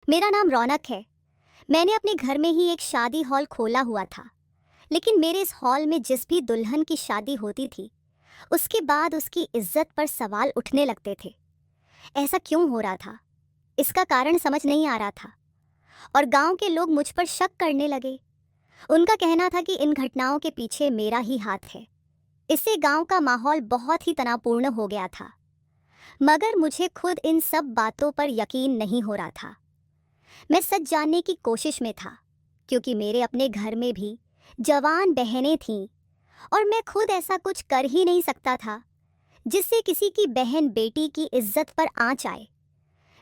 मेरा नाम रौनक है। मैंने अपने घर में ही एक शादी हॉल खोला हुआ था। लेकिन मेरे इस हॉल में जिस भी दुल्हन की शादी होती थी, उसके बाद उसकी इज्जत पर सवाल उठने लगते थे। ऐसा क्यों हो रहा था? इसका कारण समझ नहीं आ रहा था और गांव के लोग मुझ पर शक करने लगे। उनका कहना था कि इन घटनाओं के पीछे मेरा ही हाथ है। इससे गांव का माहौल बहुत ही तनावपूर्ण हो गया था। मगर मुझे खुद इन सब बातों पर यकीन नहीं हो रहा था। मैं सच जानने की कोशिश में था, क्योंकि मेरे अपने घर में भी जवान बहनें थीं और मैं खुद ऐसा कुछ कर ही नहीं सकता था जिससे किसी की बहन बेटी की इज्जत पर आंच आए।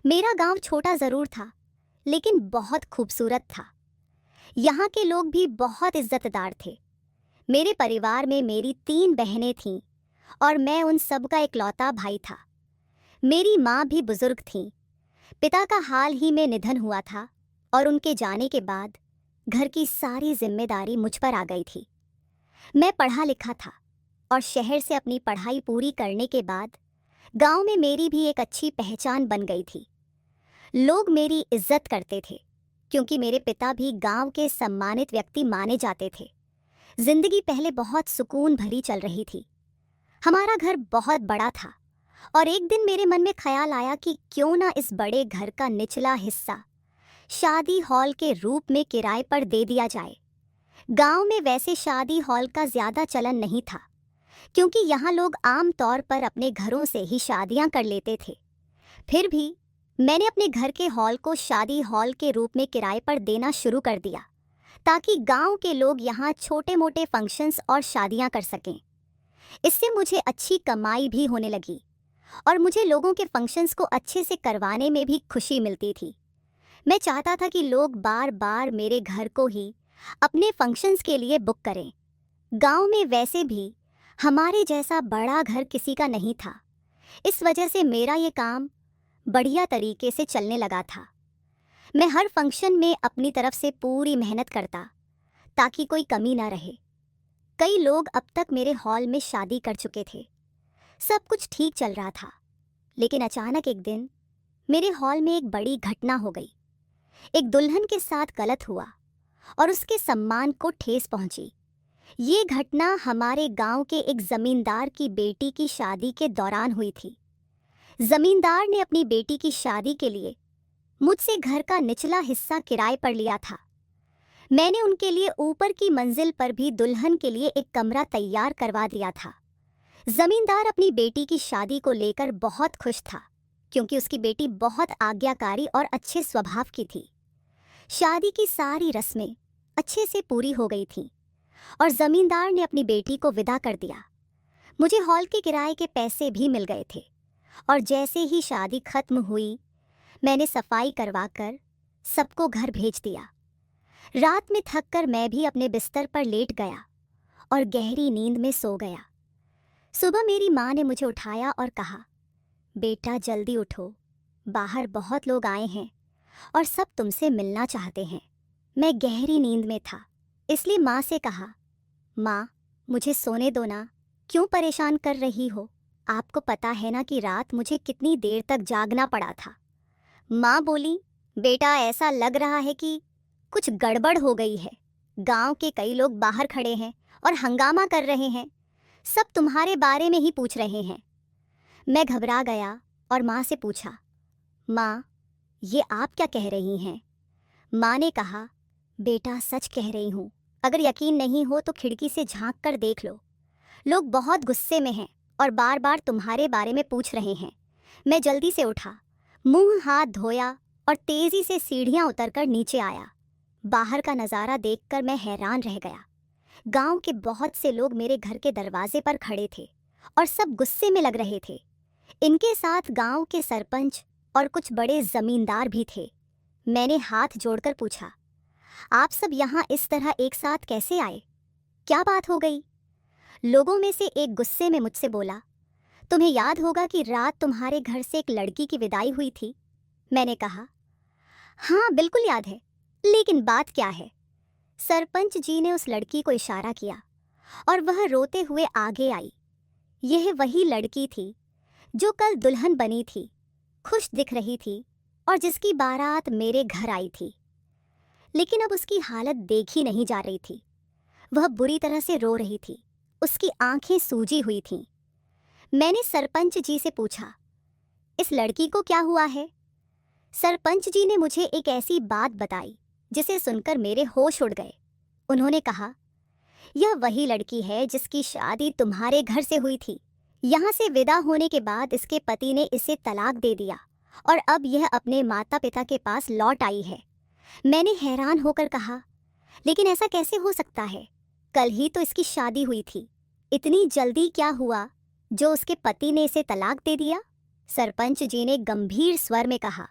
मेरा गांव छोटा ज़रूर था, लेकिन बहुत खूबसूरत था। यहाँ के लोग भी बहुत इज्जतदार थे। मेरे परिवार में मेरी 3 बहनें थीं और मैं उन सब का इकलौता भाई था। मेरी माँ भी बुजुर्ग थीं। पिता का हाल ही में निधन हुआ था और उनके जाने के बाद घर की सारी जिम्मेदारी मुझ पर आ गई थी। मैं पढ़ा लिखा था और शहर से अपनी पढ़ाई पूरी करने के बाद गांव में मेरी भी एक अच्छी पहचान बन गई थी। लोग मेरी इज्जत करते थे क्योंकि मेरे पिता भी गांव के सम्मानित व्यक्ति माने जाते थे। जिंदगी पहले बहुत सुकून भरी चल रही थी। हमारा घर बहुत बड़ा था और एक दिन मेरे मन में ख्याल आया कि क्यों ना इस बड़े घर का निचला हिस्सा शादी हॉल के रूप में किराए पर दे दिया जाए। गांव में वैसे शादी हॉल का ज्यादा चलन नहीं था, क्योंकि यहाँ लोग आम तौर पर अपने घरों से ही शादियां कर लेते थे। फिर भी मैंने अपने घर के हॉल को शादी हॉल के रूप में किराए पर देना शुरू कर दिया, ताकि गांव के लोग यहाँ छोटे मोटे फंक्शंस और शादियां कर सकें। इससे मुझे अच्छी कमाई भी होने लगी और मुझे लोगों के फंक्शंस को अच्छे से करवाने में भी खुशी मिलती थी। मैं चाहता था कि लोग बार बार मेरे घर को ही अपने फंक्शंस के लिए बुक करें। गांव में वैसे भी हमारे जैसा बड़ा घर किसी का नहीं था। इस वजह से मेरा ये काम बढ़िया तरीके से चलने लगा था। मैं हर फंक्शन में अपनी तरफ से पूरी मेहनत करता ताकि कोई कमी ना रहे। कई लोग अब तक मेरे हॉल में शादी कर चुके थे। सब कुछ ठीक चल रहा था, लेकिन अचानक एक दिन मेरे हॉल में एक बड़ी घटना हो गई। एक दुल्हन के साथ गलत हुआ और उसके सम्मान को ठेस पहुंची। ये घटना हमारे गांव के एक जमींदार की बेटी की शादी के दौरान हुई थी। जमींदार ने अपनी बेटी की शादी के लिए मुझसे घर का निचला हिस्सा किराए पर लिया था। मैंने उनके लिए ऊपर की मंजिल पर भी दुल्हन के लिए एक कमरा तैयार करवा दिया था। जमींदार अपनी बेटी की शादी को लेकर बहुत खुश था, क्योंकि उसकी बेटी बहुत आज्ञाकारी और अच्छे स्वभाव की थी। शादी की सारी रस्में अच्छे से पूरी हो गई थीं और जमींदार ने अपनी बेटी को विदा कर दिया। मुझे हॉल के किराए के पैसे भी मिल गए थे और जैसे ही शादी खत्म हुई, मैंने सफाई करवाकर सबको घर भेज दिया। रात में थककर मैं भी अपने बिस्तर पर लेट गया और गहरी नींद में सो गया। सुबह मेरी माँ ने मुझे उठाया और कहा, बेटा जल्दी उठो, बाहर बहुत लोग आए हैं और सब तुमसे मिलना चाहते हैं। मैं गहरी नींद में था, इसलिए माँ से कहा, माँ मुझे सोने दो ना, क्यों परेशान कर रही हो? आपको पता है ना कि रात मुझे कितनी देर तक जागना पड़ा था। माँ बोली, बेटा ऐसा लग रहा है कि कुछ गड़बड़ हो गई है। गांव के कई लोग बाहर खड़े हैं और हंगामा कर रहे हैं। सब तुम्हारे बारे में ही पूछ रहे हैं। मैं घबरा गया और माँ से पूछा, माँ ये आप क्या कह रही हैं? माँ ने कहा, बेटा सच कह रही हूँ, अगर यकीन नहीं हो तो खिड़की से झांक कर देख लो। लोग बहुत गुस्से में हैं और बार बार तुम्हारे बारे में पूछ रहे हैं। मैं जल्दी से उठा, मुंह हाथ धोया और तेजी से सीढ़ियाँ उतरकर नीचे आया। बाहर का नज़ारा देखकर मैं हैरान रह गया। गांव के बहुत से लोग मेरे घर के दरवाजे पर खड़े थे और सब गुस्से में लग रहे थे। इनके साथ गांव के सरपंच और कुछ बड़े जमींदार भी थे। मैंने हाथ जोड़कर पूछा, आप सब यहाँ इस तरह एक साथ कैसे आए? क्या बात हो गई? लोगों में से एक गुस्से में मुझसे बोला, तुम्हें याद होगा कि रात तुम्हारे घर से एक लड़की की विदाई हुई थी? मैंने कहा, हाँ बिल्कुल याद है, लेकिन बात क्या है? सरपंच जी ने उस लड़की को इशारा किया और वह रोते हुए आगे आई। यह वही लड़की थी जो कल दुल्हन बनी थी, खुश दिख रही थी और जिसकी बारात मेरे घर आई थी। लेकिन अब उसकी हालत देखी नहीं जा रही थी। वह बुरी तरह से रो रही थी। उसकी आंखें सूजी हुई थीं। मैंने सरपंच जी से पूछा, इस लड़की को क्या हुआ है? सरपंच जी ने मुझे एक ऐसी बात बताई जिसे सुनकर मेरे होश उड़ गए। उन्होंने कहा, यह वही लड़की है जिसकी शादी तुम्हारे घर से हुई थी। यहाँ से विदा होने के बाद इसके पति ने इसे तलाक दे दिया और अब यह अपने माता पिता के पास लौट आई है। मैंने हैरान होकर कहा, लेकिन ऐसा कैसे हो सकता है? कल ही तो इसकी शादी हुई थी। इतनी जल्दी क्या हुआ जो उसके पति ने इसे तलाक दे दिया? सरपंच जी ने गंभीर स्वर में कहा,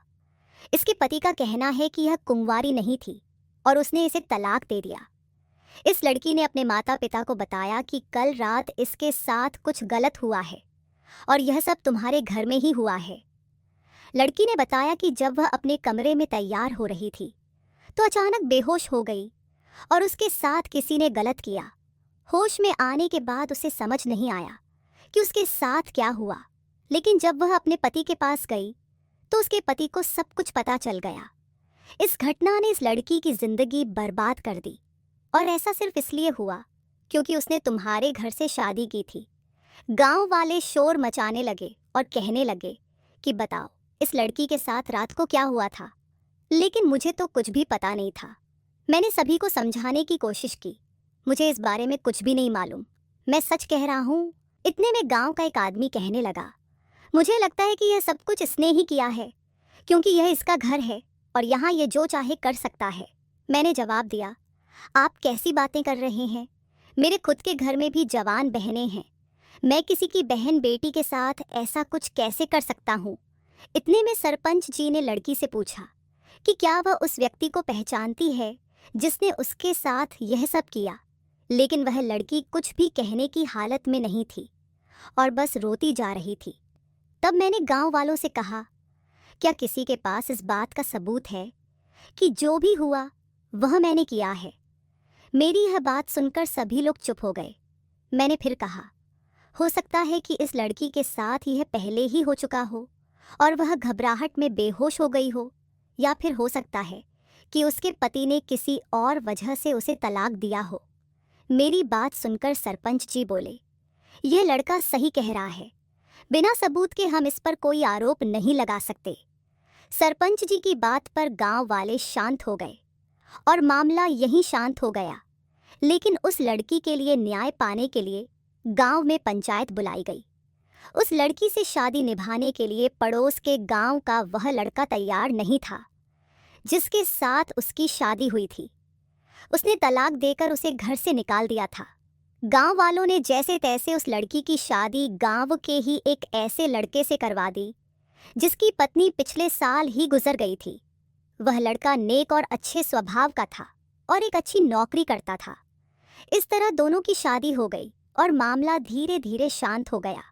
इसके पति का कहना है कि यह कुंवारी नहीं थी और उसने इसे तलाक दे दिया। इस लड़की ने अपने माता पिता को बताया कि कल रात इसके साथ कुछ गलत हुआ है और यह सब तुम्हारे घर में ही हुआ है। लड़की ने बताया कि जब वह अपने कमरे में तैयार हो रही थी तो अचानक बेहोश हो गई और उसके साथ किसी ने गलत किया। होश में आने के बाद उसे समझ नहीं आया कि उसके साथ क्या हुआ, लेकिन जब वह अपने पति के पास गई तो उसके पति को सब कुछ पता चल गया। इस घटना ने इस लड़की की जिंदगी बर्बाद कर दी और ऐसा सिर्फ इसलिए हुआ क्योंकि उसने तुम्हारे घर से शादी की थी। गांव वाले शोर मचाने लगे और कहने लगे कि बताओ इस लड़की के साथ रात को क्या हुआ था। लेकिन मुझे तो कुछ भी पता नहीं था। मैंने सभी को समझाने की कोशिश की, मुझे इस बारे में कुछ भी नहीं मालूम, मैं सच कह रहा हूँ। इतने में गांव का एक आदमी कहने लगा, मुझे लगता है कि यह सब कुछ इसने ही किया है क्योंकि यह इसका घर है और यहाँ ये जो चाहे कर सकता है। मैंने जवाब दिया, आप कैसी बातें कर रहे हैं? मेरे खुद के घर में भी जवान बहनें हैं। मैं किसी की बहन बेटी के साथ ऐसा कुछ कैसे कर सकता हूँ? इतने में सरपंच जी ने लड़की से पूछा कि क्या वह उस व्यक्ति को पहचानती है जिसने उसके साथ यह सब किया। लेकिन वह लड़की कुछ भी कहने की हालत में नहीं थी और बस रोती जा रही थी। तब मैंने गांव वालों से कहा, क्या किसी के पास इस बात का सबूत है कि जो भी हुआ वह मैंने किया है? मेरी यह बात सुनकर सभी लोग चुप हो गए। मैंने फिर कहा, हो सकता है कि इस लड़की के साथ यह पहले ही हो चुका हो और वह घबराहट में बेहोश हो गई हो, या फिर हो सकता है कि उसके पति ने किसी और वजह से उसे तलाक दिया हो। मेरी बात सुनकर सरपंच जी बोले, यह लड़का सही कह रहा है, बिना सबूत के हम इस पर कोई आरोप नहीं लगा सकते। सरपंच जी की बात पर गांव वाले शांत हो गए और मामला यहीं शांत हो गया। लेकिन उस लड़की के लिए न्याय पाने के लिए गांव में पंचायत बुलाई गई। उस लड़की से शादी निभाने के लिए पड़ोस के गांव का वह लड़का तैयार नहीं था जिसके साथ उसकी शादी हुई थी। उसने तलाक देकर उसे घर से निकाल दिया था। गांव वालों ने जैसे तैसे उस लड़की की शादी गांव के ही एक ऐसे लड़के से करवा दी जिसकी पत्नी पिछले साल ही गुजर गई थी। वह लड़का नेक और अच्छे स्वभाव का था और एक अच्छी नौकरी करता था। इस तरह दोनों की शादी हो गई और मामला धीरे धीरे शांत हो गया।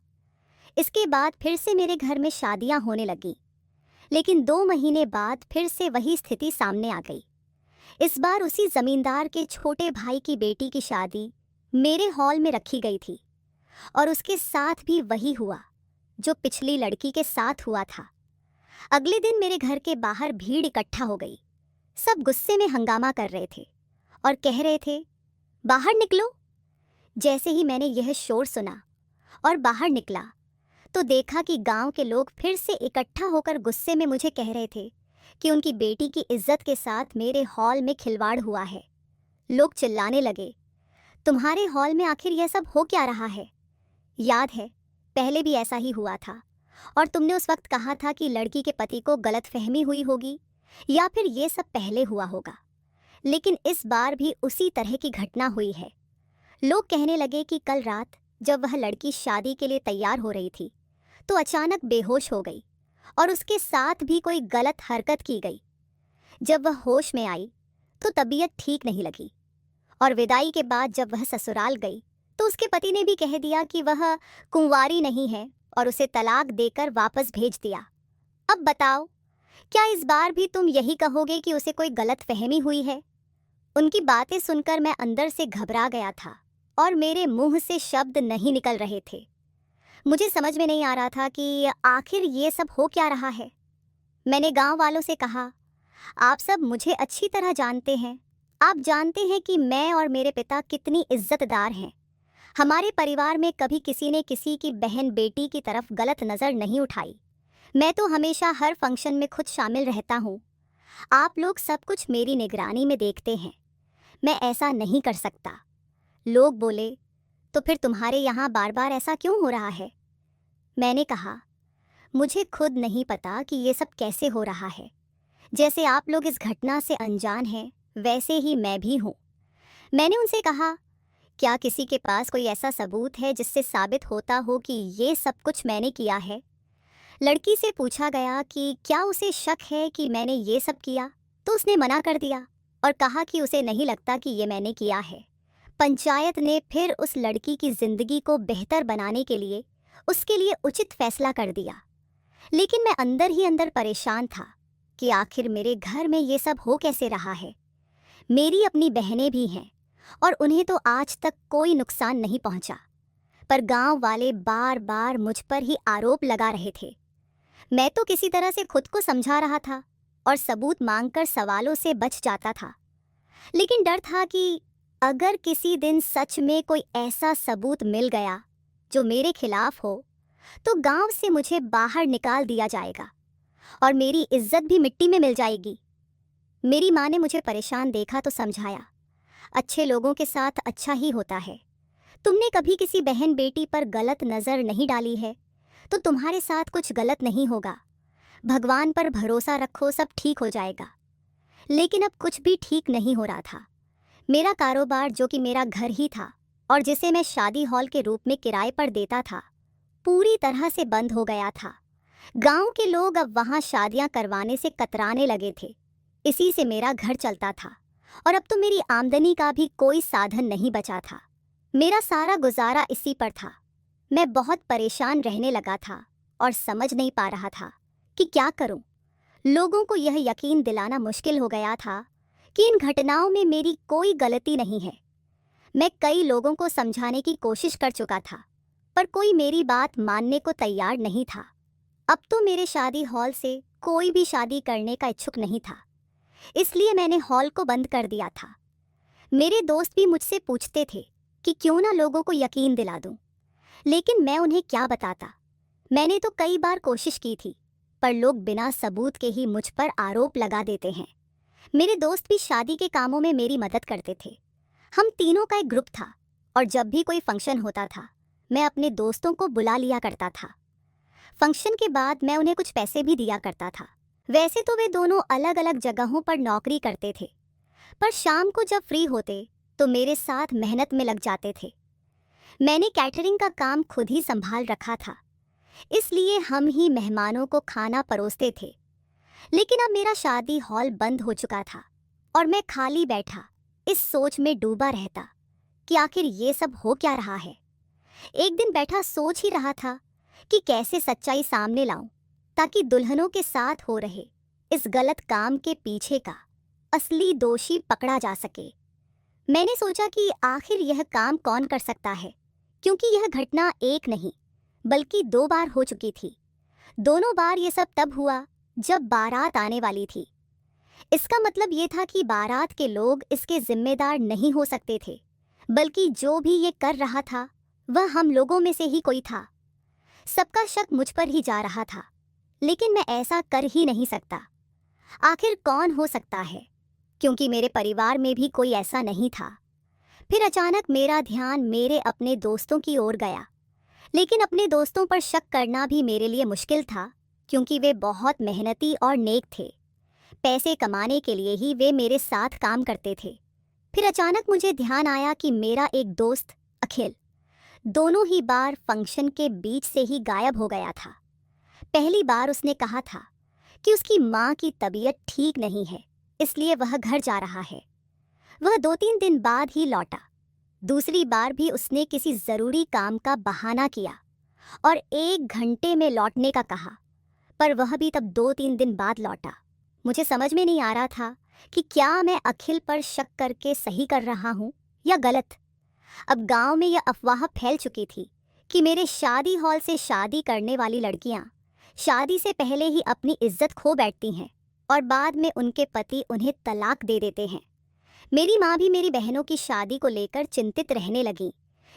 इसके बाद फिर से मेरे घर में शादियां होने लगीं, लेकिन 2 महीने बाद फिर से वही स्थिति सामने आ गई। इस बार उसी जमींदार के छोटे भाई की बेटी की शादी मेरे हॉल में रखी गई थी और उसके साथ भी वही हुआ जो पिछली लड़की के साथ हुआ था। अगले दिन मेरे घर के बाहर भीड़ इकट्ठा हो गई। सब गुस्से में हंगामा कर रहे थे और कह रहे थे, बाहर निकलो। जैसे ही मैंने यह शोर सुना और बाहर निकला तो देखा कि गांव के लोग फिर से इकट्ठा होकर गुस्से में मुझे कह रहे थे कि उनकी बेटी की इज्जत के साथ मेरे हॉल में खिलवाड़ हुआ है। लोग चिल्लाने लगे, तुम्हारे हॉल में आखिर यह सब हो क्या रहा है? याद है पहले भी ऐसा ही हुआ था और तुमने उस वक्त कहा था कि लड़की के पति को गलतफहमी हुई होगी या फिर ये सब पहले हुआ होगा। लेकिन इस बार भी उसी तरह की घटना हुई है। लोग कहने लगे कि कल रात जब वह लड़की शादी के लिए तैयार हो रही थी तो अचानक बेहोश हो गई और उसके साथ भी कोई गलत हरकत की गई। जब वह होश में आई तो तबीयत ठीक नहीं लगी और विदाई के बाद जब वह ससुराल गई तो उसके पति ने भी कह दिया कि वह कुंवारी नहीं है और उसे तलाक देकर वापस भेज दिया। अब बताओ, क्या इस बार भी तुम यही कहोगे कि उसे कोई गलत फहमी हुई है? उनकी बातें सुनकर मैं अंदर से घबरा गया था और मेरे मुंह से शब्द नहीं निकल रहे थे। मुझे समझ में नहीं आ रहा था कि आखिर ये सब हो क्या रहा है। मैंने गांव वालों से कहा, आप सब मुझे अच्छी तरह जानते हैं। आप जानते हैं कि मैं और मेरे पिता कितनी इज्जतदार हैं। हमारे परिवार में कभी किसी ने किसी की बहन बेटी की तरफ गलत नज़र नहीं उठाई। मैं तो हमेशा हर फंक्शन में खुद शामिल रहता हूँ। आप लोग सब कुछ मेरी निगरानी में देखते हैं। मैं ऐसा नहीं कर सकता। लोग बोले, तो फिर तुम्हारे यहाँ बार बार ऐसा क्यों हो रहा है? मैंने कहा, मुझे खुद नहीं पता कि ये सब कैसे हो रहा है। जैसे आप लोग इस घटना से अनजान हैं, वैसे ही मैं भी हूँ। मैंने उनसे कहा, क्या किसी के पास कोई ऐसा सबूत है जिससे साबित होता हो कि ये सब कुछ मैंने किया है? लड़की से पूछा गया कि क्या उसे शक है कि मैंने ये सब किया, तो उसने मना कर दिया और कहा कि उसे नहीं लगता कि ये मैंने किया है। पंचायत ने फिर उस लड़की की जिंदगी को बेहतर बनाने के लिए उसके लिए उचित फैसला कर दिया। लेकिन मैं अंदर ही अंदर परेशान था कि आखिर मेरे घर में ये सब हो कैसे रहा है। मेरी अपनी बहनें भी हैं और उन्हें तो आज तक कोई नुकसान नहीं पहुंचा, पर गांव वाले बार बार मुझ पर ही आरोप लगा रहे थे। मैं तो किसी तरह से खुद को समझा रहा था और सबूत मांगकर सवालों से बच जाता था, लेकिन डर था कि अगर किसी दिन सच में कोई ऐसा सबूत मिल गया जो मेरे खिलाफ हो, तो गांव से मुझे बाहर निकाल दिया जाएगा और मेरी इज्जत भी मिट्टी में मिल जाएगी। मेरी माँ ने मुझे परेशान देखा तो समझाया, अच्छे लोगों के साथ अच्छा ही होता है। तुमने कभी किसी बहन बेटी पर गलत नज़र नहीं डाली है, तो तुम्हारे साथ कुछ गलत नहीं होगा। भगवान पर भरोसा रखो, सब ठीक हो जाएगा। लेकिन अब कुछ भी ठीक नहीं हो रहा था। मेरा कारोबार, जो कि मेरा घर ही था और जिसे मैं शादी हॉल के रूप में किराए पर देता था, पूरी तरह से बंद हो गया था। गांव के लोग अब वहां शादियां करवाने से कतराने लगे थे। इसी से मेरा घर चलता था और अब तो मेरी आमदनी का भी कोई साधन नहीं बचा था। मेरा सारा गुजारा इसी पर था। मैं बहुत परेशान रहने लगा था और समझ नहीं पा रहा था कि क्या करूं। लोगों को यह यकीन दिलाना मुश्किल हो गया था कि इन घटनाओं में मेरी कोई गलती नहीं है। मैं कई लोगों को समझाने की कोशिश कर चुका था, पर कोई मेरी बात मानने को तैयार नहीं था। अब तो मेरे शादी हॉल से कोई भी शादी करने का इच्छुक नहीं था, इसलिए मैंने हॉल को बंद कर दिया था। मेरे दोस्त भी मुझसे पूछते थे कि क्यों ना लोगों को यकीन दिला दूं, लेकिन मैं उन्हें क्या बताता। मैंने तो कई बार कोशिश की थी, पर लोग बिना सबूत के ही मुझ पर आरोप लगा देते हैं। मेरे दोस्त भी शादी के कामों में मेरी मदद करते थे। हम तीनों का एक ग्रुप था और जब भी कोई फंक्शन होता था, मैं अपने दोस्तों को बुला लिया करता था। फंक्शन के बाद मैं उन्हें कुछ पैसे भी दिया करता था। वैसे तो वे दोनों अलग अलग जगहों पर नौकरी करते थे, पर शाम को जब फ्री होते तो मेरे साथ मेहनत में लग जाते थे। मैंने कैटरिंग का काम खुद ही संभाल रखा था, इसलिए हम ही मेहमानों को खाना परोसते थे। लेकिन अब मेरा शादी हॉल बंद हो चुका था और मैं खाली बैठा इस सोच में डूबा रहता कि आखिर ये सब हो क्या रहा है। एक दिन बैठा सोच ही रहा था कि कैसे सच्चाई सामने लाऊं ताकि दुल्हनों के साथ हो रहे इस गलत काम के पीछे का असली दोषी पकड़ा जा सके। मैंने सोचा कि आखिर यह काम कौन कर सकता है, क्योंकि यह घटना एक नहीं बल्कि 2 बार हो चुकी थी। दोनों बार ये सब तब हुआ जब बारात आने वाली थी। इसका मतलब ये था कि बारात के लोग इसके जिम्मेदार नहीं हो सकते थे, बल्कि जो भी ये कर रहा था वह हम लोगों में से ही कोई था। सबका शक मुझ पर ही जा रहा था, लेकिन मैं ऐसा कर ही नहीं सकता। आखिर कौन हो सकता है, क्योंकि मेरे परिवार में भी कोई ऐसा नहीं था। फिर अचानक मेरा ध्यान मेरे अपने दोस्तों की ओर गया, लेकिन अपने दोस्तों पर शक करना भी मेरे लिए मुश्किल था, क्योंकि वे बहुत मेहनती और नेक थे। पैसे कमाने के लिए ही वे मेरे साथ काम करते थे। फिर अचानक मुझे ध्यान आया कि मेरा एक दोस्त अखिल दोनों ही बार फंक्शन के बीच से ही गायब हो गया था। पहली बार उसने कहा था कि उसकी माँ की तबीयत ठीक नहीं है, इसलिए वह घर जा रहा है। वह 2-3 दिन बाद ही लौटा। दूसरी बार भी उसने किसी ज़रूरी काम का बहाना किया और 1 घंटे में लौटने का कहा, पर वह भी तब 2-3 दिन बाद लौटा। मुझे समझ में नहीं आ रहा था कि क्या मैं अखिल पर शक करके सही कर रहा हूँ या गलत। अब गांव में यह अफवाह फैल चुकी थी कि मेरे शादी हॉल से शादी करने वाली लड़कियां शादी से पहले ही अपनी इज्जत खो बैठती हैं और बाद में उनके पति उन्हें तलाक दे देते हैं। मेरी माँ भी मेरी बहनों की शादी को लेकर चिंतित रहने लगी,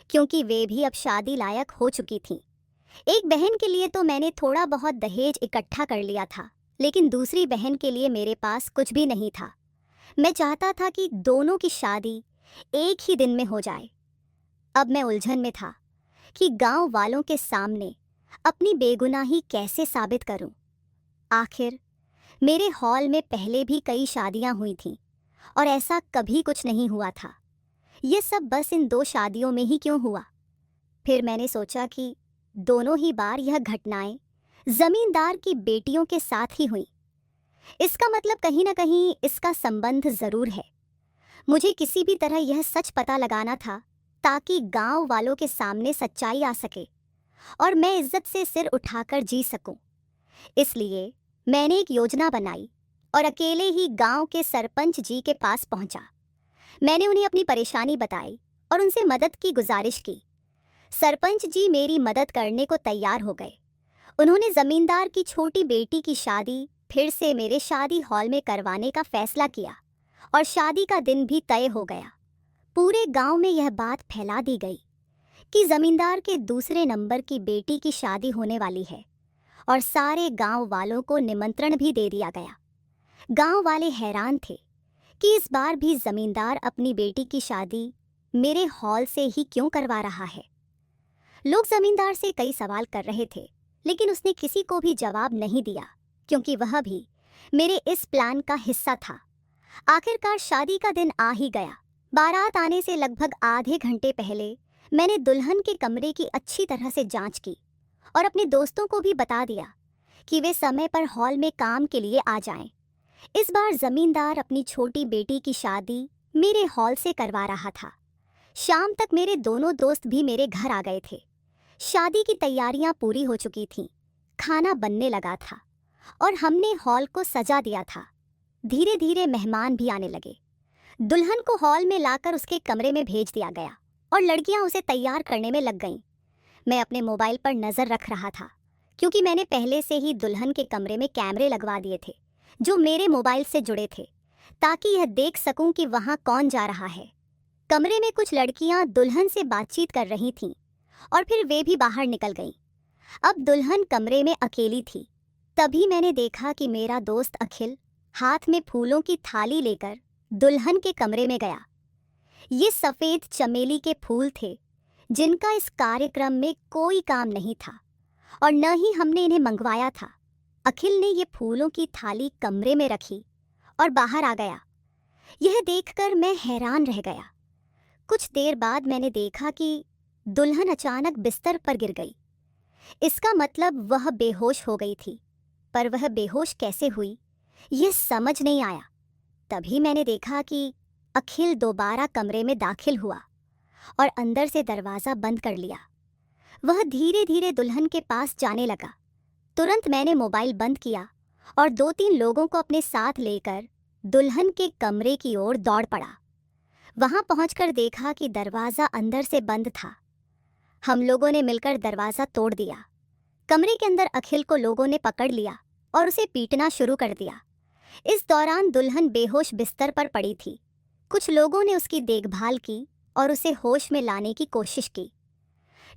क्योंकि वे भी अब शादी लायक हो चुकी थीं। एक बहन के लिए तो मैंने थोड़ा बहुत दहेज इकट्ठा कर लिया था, लेकिन दूसरी बहन के लिए मेरे पास कुछ भी नहीं था। मैं चाहता था कि दोनों की शादी एक ही दिन में हो जाए। अब मैं उलझन में था कि गांव वालों के सामने अपनी बेगुनाही कैसे साबित करूं। आखिर मेरे हॉल में पहले भी कई शादियां हुई थीं और ऐसा कभी कुछ नहीं हुआ था। ये सब बस इन 2 शादियों में ही क्यों हुआ? फिर मैंने सोचा कि दोनों ही बार यह घटनाएं जमींदार की बेटियों के साथ ही हुई। इसका मतलब कहीं ना कहीं इसका संबंध जरूर है। मुझे किसी भी तरह यह सच पता लगाना था ताकि गांव वालों के सामने सच्चाई आ सके और मैं इज्जत से सिर उठाकर जी सकूं। इसलिए मैंने एक योजना बनाई और अकेले ही गांव के सरपंच जी के पास पहुंचा। मैंने उन्हें अपनी परेशानी बताई और उनसे मदद की गुजारिश की। सरपंच जी मेरी मदद करने को तैयार हो गए। उन्होंने जमींदार की छोटी बेटी की शादी फिर से मेरे शादी हॉल में करवाने का फैसला किया और शादी का दिन भी तय हो गया। पूरे गांव में यह बात फैला दी गई कि जमींदार के दूसरे नंबर की बेटी की शादी होने वाली है और सारे गांव वालों को निमंत्रण भी दे दिया गया। गांव वाले हैरान थे कि इस बार भी जमींदार अपनी बेटी की शादी मेरे हॉल से ही क्यों करवा रहा है। लोग जमींदार से कई सवाल कर रहे थे, लेकिन उसने किसी को भी जवाब नहीं दिया, क्योंकि वह भी मेरे इस प्लान का हिस्सा था। आखिरकार शादी का दिन आ ही गया। बारात आने से लगभग आधे घंटे पहले मैंने दुल्हन के कमरे की अच्छी तरह से जांच की और अपने दोस्तों को भी बता दिया कि वे समय पर हॉल में काम के लिए आ जाएं। इस बार जमींदार अपनी छोटी बेटी की शादी मेरे हॉल से करवा रहा था। शाम तक मेरे दोनों दोस्त भी मेरे घर आ गए थे। शादी की तैयारियां पूरी हो चुकी थीं, खाना बनने लगा था और हमने हॉल को सजा दिया था। धीरे धीरे मेहमान भी आने लगे। दुल्हन को हॉल में लाकर उसके कमरे में भेज दिया गया और लड़कियां उसे तैयार करने में लग गईं। मैं अपने मोबाइल पर नज़र रख रहा था, क्योंकि मैंने पहले से ही दुल्हन के कमरे में कैमरे लगवा दिए थे जो मेरे मोबाइल से जुड़े थे, ताकि यह देख सकूं कि वहां कौन जा रहा है। कमरे में कुछ लड़कियां दुल्हन से बातचीत कर रही थीं और फिर वे भी बाहर निकल गईं। अब दुल्हन कमरे में अकेली थी। तभी मैंने देखा कि मेरा दोस्त अखिल हाथ में फूलों की थाली लेकर दुल्हन के कमरे में गया। ये सफ़ेद चमेली के फूल थे जिनका इस कार्यक्रम में कोई काम नहीं था और न ही हमने इन्हें मंगवाया था। अखिल ने ये फूलों की थाली कमरे में रखी और बाहर आ गया। यह देखकर मैं हैरान रह गया। कुछ देर बाद मैंने देखा कि दुल्हन अचानक बिस्तर पर गिर गई। इसका मतलब वह बेहोश हो गई थी, पर वह बेहोश कैसे हुई यह समझ नहीं आया। तभी मैंने देखा कि अखिल दोबारा कमरे में दाखिल हुआ और अंदर से दरवाज़ा बंद कर लिया। वह धीरे धीरे दुल्हन के पास जाने लगा। तुरंत मैंने मोबाइल बंद किया और 2-3 लोगों को अपने साथ लेकर दुल्हन के कमरे की ओर दौड़ पड़ा। वहां पहुंचकर देखा कि दरवाज़ा अंदर से बंद था। हम लोगों ने मिलकर दरवाज़ा तोड़ दिया। कमरे के अंदर अखिल को लोगों ने पकड़ लिया और उसे पीटना शुरू कर दिया। इस दौरान दुल्हन बेहोश बिस्तर पर पड़ी थी। कुछ लोगों ने उसकी देखभाल की और उसे होश में लाने की कोशिश की।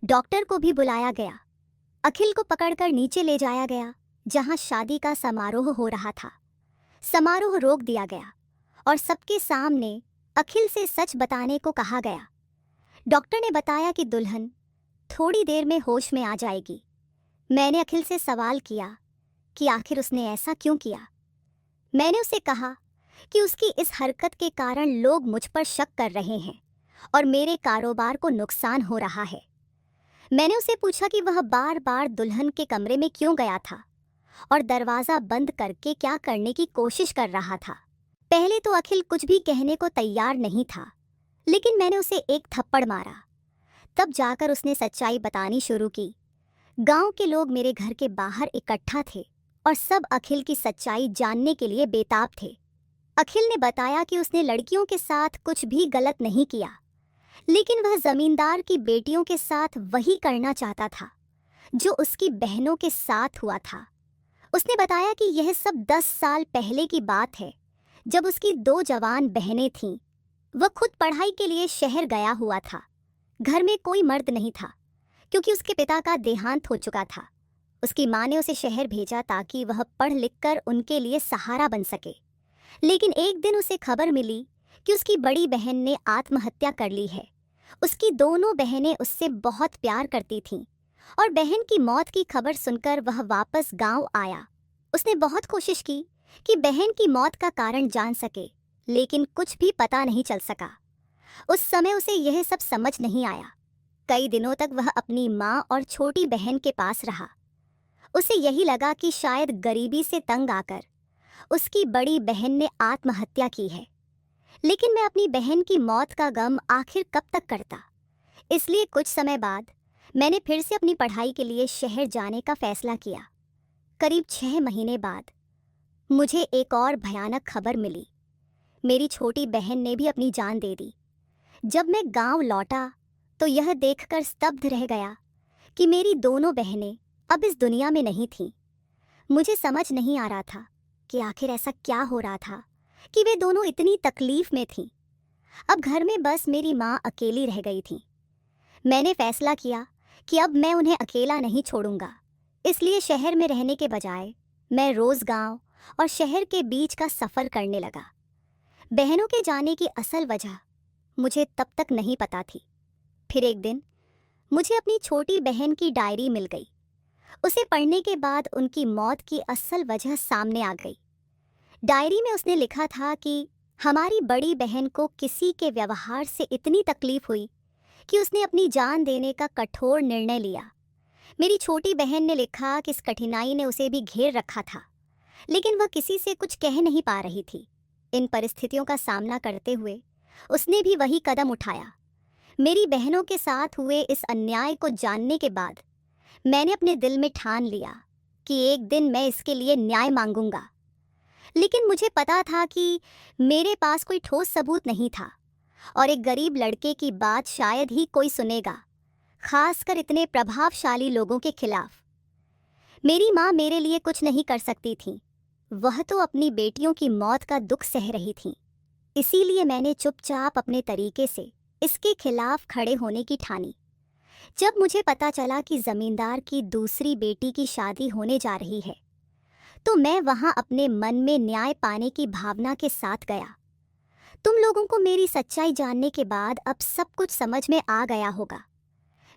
डॉक्टर को भी बुलाया गया। अखिल को पकड़कर नीचे ले जाया गया, जहां शादी का समारोह हो रहा था। समारोह रोक दिया गया और सबके सामने अखिल से सच बताने को कहा गया। डॉक्टर ने बताया कि दुल्हन थोड़ी देर में होश में आ जाएगी। मैंने अखिल से सवाल किया कि आखिर उसने ऐसा क्यों किया। मैंने उसे कहा कि उसकी इस हरकत के कारण लोग मुझ पर शक कर रहे हैं और मेरे कारोबार को नुकसान हो रहा है। मैंने उसे पूछा कि वह बार बार दुल्हन के कमरे में क्यों गया था और दरवाज़ा बंद करके क्या करने की कोशिश कर रहा था। पहले तो अखिल कुछ भी कहने को तैयार नहीं था, लेकिन मैंने उसे एक थप्पड़ मारा। तब जाकर उसने सच्चाई बतानी शुरू की। गांव के लोग मेरे घर के बाहर इकट्ठा थे और सब अखिल की सच्चाई जानने के लिए बेताब थे। अखिल ने बताया कि उसने लड़कियों के साथ कुछ भी गलत नहीं किया, लेकिन वह जमींदार की बेटियों के साथ वही करना चाहता था जो उसकी बहनों के साथ हुआ था। उसने बताया कि यह सब 10 साल पहले की बात है, जब उसकी 2 जवान बहनें थीं। वह खुद पढ़ाई के लिए शहर गया हुआ था। घर में कोई मर्द नहीं था, क्योंकि उसके पिता का देहांत हो चुका था। उसकी माँ ने उसे शहर भेजा ताकि वह पढ़ लिख कर उनके लिए सहारा बन सके। लेकिन एक दिन उसे खबर मिली कि उसकी बड़ी बहन ने आत्महत्या कर ली है। उसकी दोनों बहनें उससे बहुत प्यार करती थीं और बहन की मौत की खबर सुनकर वह वापस गांव आया। उसने बहुत कोशिश की कि बहन की मौत का कारण जान सके, लेकिन कुछ भी पता नहीं चल सका। उस समय उसे यह सब समझ नहीं आया। कई दिनों तक वह अपनी माँ और छोटी बहन के पास रहा। उसे यही लगा कि शायद गरीबी से तंग आकर उसकी बड़ी बहन ने आत्महत्या की है। लेकिन मैं अपनी बहन की मौत का गम आखिर कब तक करता। इसलिए कुछ समय बाद मैंने फिर से अपनी पढ़ाई के लिए शहर जाने का फैसला किया। करीब 6 महीने बाद मुझे एक और भयानक खबर मिली। मेरी छोटी बहन ने भी अपनी जान दे दी। जब मैं गांव लौटा तो यह देखकर स्तब्ध रह गया कि मेरी दोनों बहनें अब इस दुनिया में नहीं थीं। मुझे समझ नहीं आ रहा था कि आखिर ऐसा क्या हो रहा था कि वे दोनों इतनी तकलीफ में थीं। अब घर में बस मेरी माँ अकेली रह गई थी। मैंने फैसला किया कि अब मैं उन्हें अकेला नहीं छोड़ूंगा। इसलिए शहर में रहने के बजाय मैं रोज गांव और शहर के बीच का सफ़र करने लगा। बहनों के जाने की असल वजह मुझे तब तक नहीं पता थी। फिर एक दिन मुझे अपनी छोटी बहन की डायरी मिल गई। उसे पढ़ने के बाद उनकी मौत की असल वजह सामने आ गई। डायरी में उसने लिखा था कि हमारी बड़ी बहन को किसी के व्यवहार से इतनी तकलीफ हुई कि उसने अपनी जान देने का कठोर निर्णय लिया। मेरी छोटी बहन ने लिखा कि इस कठिनाई ने उसे भी घेर रखा था, लेकिन वह किसी से कुछ कह नहीं पा रही थी। इन परिस्थितियों का सामना करते हुए उसने भी वही कदम उठाया। मेरी बहनों के साथ हुए इस अन्याय को जानने के बाद मैंने अपने दिल में ठान लिया कि एक दिन मैं इसके लिए न्याय मांगूंगा। लेकिन मुझे पता था कि मेरे पास कोई ठोस सबूत नहीं था और एक गरीब लड़के की बात शायद ही कोई सुनेगा, खासकर इतने प्रभावशाली लोगों के खिलाफ। मेरी माँ मेरे लिए कुछ नहीं कर सकती थी। वह तो अपनी बेटियों की मौत का दुख सह रही थी। इसीलिए मैंने चुपचाप अपने तरीके से इसके खिलाफ खड़े होने की ठानी। जब मुझे पता चला कि जमींदार की दूसरी बेटी की शादी होने जा रही है, तो मैं वहां अपने मन में न्याय पाने की भावना के साथ गया। तुम लोगों को मेरी सच्चाई जानने के बाद अब सब कुछ समझ में आ गया होगा।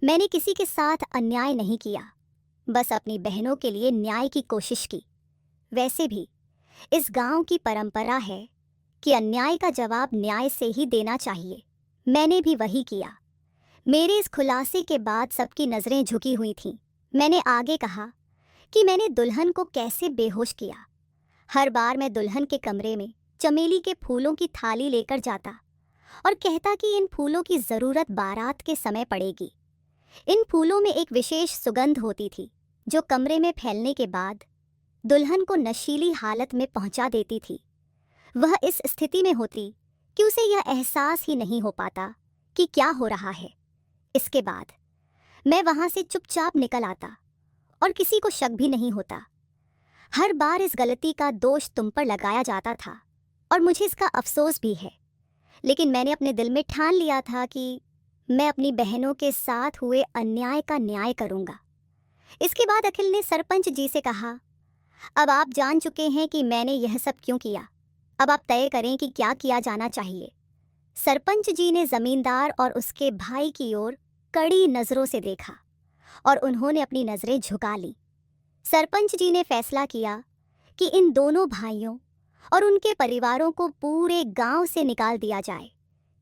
मैंने किसी के साथ अन्याय नहीं किया, बस अपनी बहनों के लिए न्याय की कोशिश की। वैसे भी इस गांव की परंपरा है कि अन्याय का जवाब न्याय से ही देना चाहिए। मैंने भी वही किया। मेरे इस खुलासे के बाद सबकी नज़रें झुकी हुई थीं। मैंने आगे कहा कि मैंने दुल्हन को कैसे बेहोश किया। हर बार मैं दुल्हन के कमरे में चमेली के फूलों की थाली लेकर जाता और कहता कि इन फूलों की ज़रूरत बारात के समय पड़ेगी। इन फूलों में एक विशेष सुगंध होती थी जो कमरे में फैलने के बाद दुल्हन को नशीली हालत में पहुंचा देती थी। वह इस स्थिति में होती कि उसे यह एहसास ही नहीं हो पाता कि क्या हो रहा है। इसके बाद मैं वहां से चुपचाप निकल आता और किसी को शक भी नहीं होता। हर बार इस गलती का दोष तुम पर लगाया जाता था और मुझे इसका अफसोस भी है। लेकिन मैंने अपने दिल में ठान लिया था कि मैं अपनी बहनों के साथ हुए अन्याय का न्याय करूंगा। इसके बाद अखिल ने सरपंच जी से कहा, अब आप जान चुके हैं कि मैंने यह सब क्यों किया। अब आप तय करें कि क्या किया जाना चाहिए। सरपंच जी ने जमींदार और उसके भाई की ओर कड़ी नज़रों से देखा और उन्होंने अपनी नज़रें झुका ली। सरपंच जी ने फैसला किया कि इन दोनों भाइयों और उनके परिवारों को पूरे गांव से निकाल दिया जाए,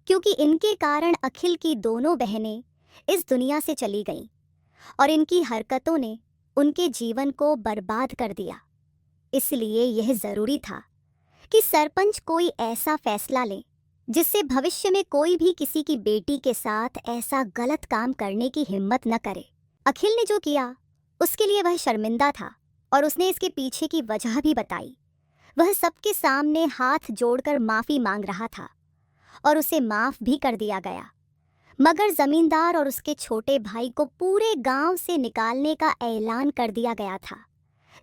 क्योंकि इनके कारण अखिल की दोनों बहनें इस दुनिया से चली गईं और इनकी हरकतों ने उनके जीवन को बर्बाद कर दिया। इसलिए यह ज़रूरी था कि सरपंच कोई ऐसा फैसला ले जिससे भविष्य में कोई भी किसी की बेटी के साथ ऐसा गलत काम करने की हिम्मत न करे। अखिल ने जो किया उसके लिए वह शर्मिंदा था और उसने इसके पीछे की वजह भी बताई। वह सबके सामने हाथ जोड़कर माफ़ी मांग रहा था और उसे माफ़ भी कर दिया गया। मगर जमींदार और उसके छोटे भाई को पूरे गांव से निकालने का ऐलान कर दिया गया था।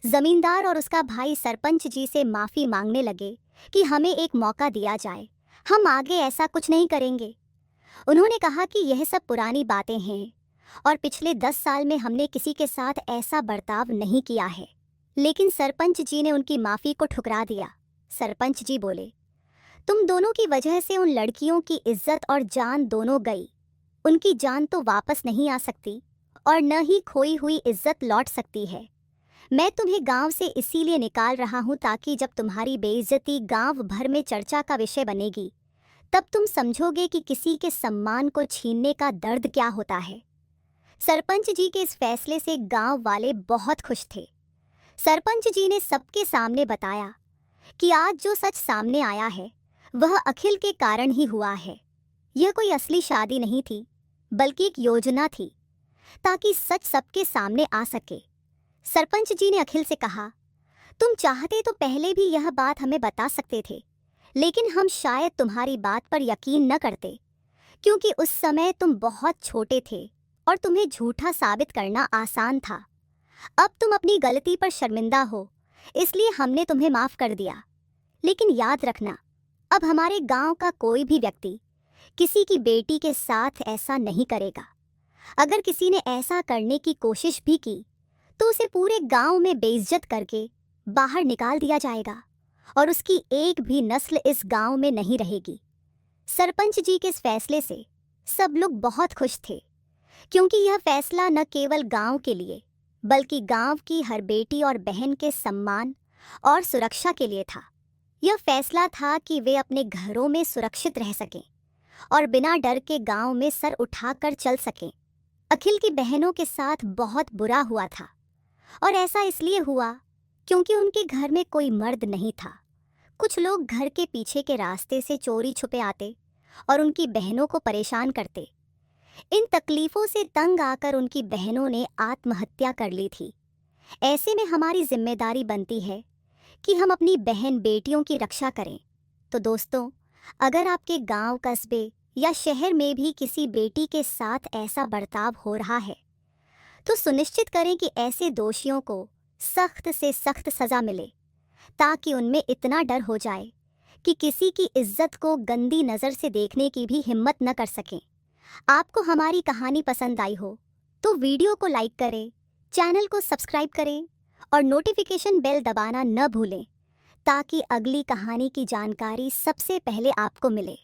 जमींदार और उसका भाई सरपंच जी से माफी मांगने लगे कि हमें एक मौका दिया जाए, हम आगे ऐसा कुछ नहीं करेंगे। उन्होंने कहा कि यह सब पुरानी बातें हैं और पिछले 10 साल में हमने किसी के साथ ऐसा बर्ताव नहीं किया है। लेकिन सरपंच जी ने उनकी माफी को ठुकरा दिया। सरपंच जी बोले, तुम दोनों की वजह से उन लड़कियों की इज्जत और जान दोनों गई। उनकी जान तो वापस नहीं आ सकती और न ही खोई हुई इज्जत लौट सकती है। मैं तुम्हें गांव से इसीलिए निकाल रहा हूं ताकि जब तुम्हारी बेइज्जती गांव भर में चर्चा का विषय बनेगी तब तुम समझोगे कि किसी के सम्मान को छीनने का दर्द क्या होता है। सरपंच जी के इस फैसले से गांव वाले बहुत खुश थे। सरपंच जी ने सबके सामने बताया कि आज जो सच सामने आया है वह अखिल के कारण ही हुआ है। यह कोई असली शादी नहीं थी, बल्कि एक योजना थी ताकि सच सबके सामने आ सके। सरपंच जी ने अखिल से कहा, तुम चाहते तो पहले भी यह बात हमें बता सकते थे, लेकिन हम शायद तुम्हारी बात पर यकीन न करते, क्योंकि उस समय तुम बहुत छोटे थे और तुम्हें झूठा साबित करना आसान था। अब तुम अपनी गलती पर शर्मिंदा हो, इसलिए हमने तुम्हें माफ कर दिया। लेकिन याद रखना, अब हमारे गांव का कोई भी व्यक्ति किसी की बेटी के साथ ऐसा नहीं करेगा। अगर किसी ने ऐसा करने की कोशिश भी की तो उसे पूरे गांव में बेइज्जत करके बाहर निकाल दिया जाएगा और उसकी एक भी नस्ल इस गांव में नहीं रहेगी। सरपंच जी के इस फैसले से सब लोग बहुत खुश थे, क्योंकि यह फैसला न केवल गांव के लिए बल्कि गांव की हर बेटी और बहन के सम्मान और सुरक्षा के लिए था। यह फैसला था कि वे अपने घरों में सुरक्षित रह सकें और बिना डर के गांव में सर उठाकर चल सकें। अखिल की बहनों के साथ बहुत बुरा हुआ था और ऐसा इसलिए हुआ क्योंकि उनके घर में कोई मर्द नहीं था। कुछ लोग घर के पीछे के रास्ते से चोरी छुपे आते और उनकी बहनों को परेशान करते। इन तकलीफों से तंग आकर उनकी बहनों ने आत्महत्या कर ली थी। ऐसे में हमारी जिम्मेदारी बनती है कि हम अपनी बहन बेटियों की रक्षा करें। तो दोस्तों, अगर आपके गांव, कस्बे या शहर में भी किसी बेटी के साथ ऐसा बर्ताव हो रहा है तो सुनिश्चित करें कि ऐसे दोषियों को सख्त से सख्त सजा मिले, ताकि उनमें इतना डर हो जाए कि किसी की इज्जत को गंदी नज़र से देखने की भी हिम्मत न कर सकें। आपको हमारी कहानी पसंद आई हो तो वीडियो को लाइक करें, चैनल को सब्सक्राइब करें और नोटिफिकेशन बेल दबाना न भूलें, ताकि अगली कहानी की जानकारी सबसे पहले आपको मिले।